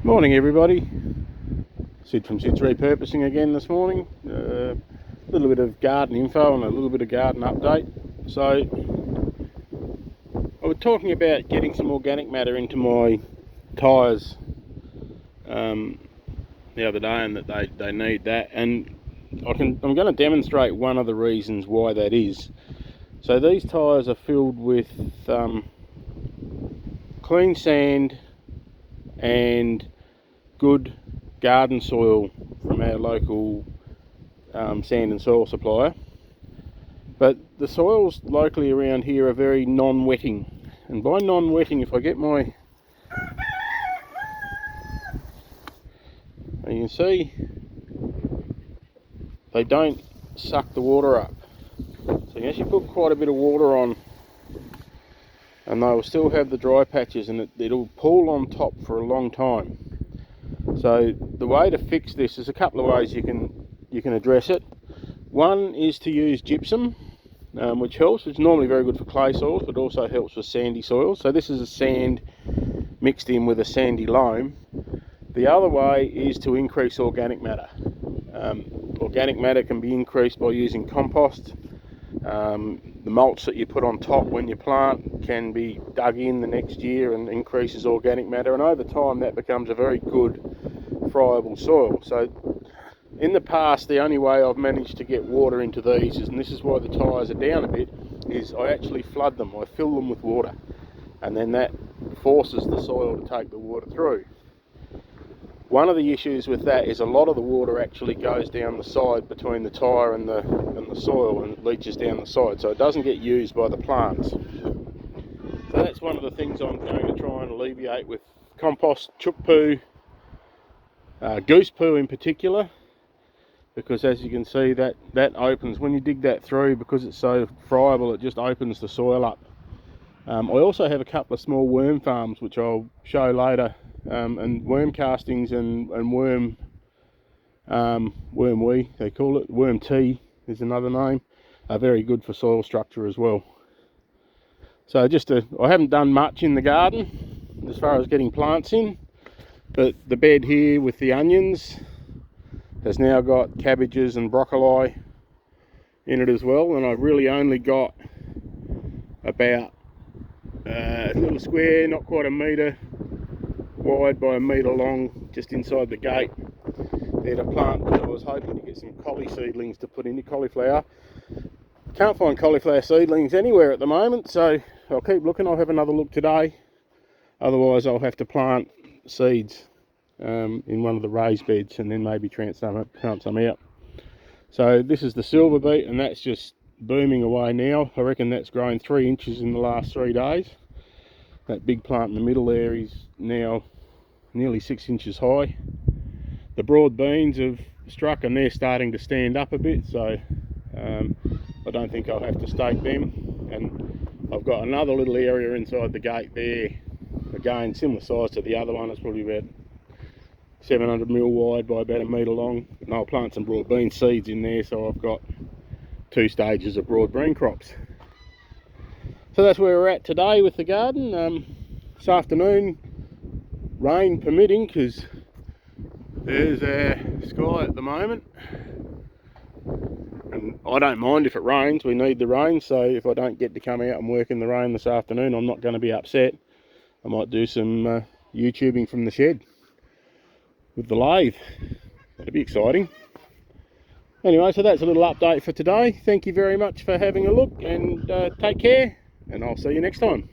Morning everybody, Sid from Sid's Repurposing again this morning. A little bit of garden info and a little bit of garden update. So I was talking about getting some organic matter into my tyres the other day, and that they need that, and I'm going to demonstrate one of the reasons why that is. So these tyres are filled with clean sand and good garden soil from our local sand and soil supplier, but the soils locally around here are very non-wetting, and by non-wetting, if I get my, you can see they don't suck the water up. So you actually put quite a bit of water on and they will still have the dry patches, and it'll pool on top for a long time. So the way to fix this, is a couple of ways you can address it. One is to use gypsum, which helps. It's normally very good for clay soils, but also helps with sandy soils. So this is a sand mixed in with a sandy loam. The other way is to increase organic matter. Organic matter can be increased by using compost. The mulch that you put on top when you plant can be dug in the next year and increases organic matter, and over time that becomes a very good friable soil. So in the past, the only way I've managed to get water into these is, and this is why the tyres are down a bit, is I actually flood them. I fill them with water, and then that forces the soil to take the water through. One of the issues with that is a lot of the water actually goes down the side between the tyre and the soil and leaches down the side, so it doesn't get used by the plants. So that's one of the things I'm going to try and alleviate with compost, chook poo, goose poo in particular, because as you can see that opens, when you dig that through, because it's so friable, it just opens the soil up. I also have a couple of small worm farms which I'll show later, and worm castings and worm wee, they call it, worm tea is another name, are very good for soil structure as well. So I haven't done much in the garden as far as getting plants in, but the bed here with the onions has now got cabbages and broccoli in it as well, and I've really only got about a little square, not quite a metre wide by a metre long, just inside the gate there to plant. I was hoping to get some collie seedlings to put into cauliflower. Can't find cauliflower seedlings anywhere at the moment, so I'll keep looking. I'll have another look today, otherwise I'll have to plant seeds in one of the raised beds and then maybe plant some out. So this is the silver beet, and that's just booming away now. I reckon that's grown 3 inches in the last 3 days. That big plant in the middle there is now nearly 6 inches high. The broad beans have struck and they're starting to stand up a bit, so I don't think I'll have to stake them. And I've got another little area inside the gate there, again similar size to the other one. It's probably about 700mm wide by about a metre long, and I'll plant some broad bean seeds in there, so I've got 2 stages of broad bean crops. So that's where we're at today with the garden. This afternoon, rain permitting, because there's our sky at the moment, and I don't mind if it rains. We need the rain, so if I don't get to come out and work in the rain this afternoon, I'm not going to be upset. I might do some YouTubing from the shed with the lathe. That'd be exciting. Anyway, so that's a little update for today. Thank you very much for having a look, and take care, and I'll see you next time.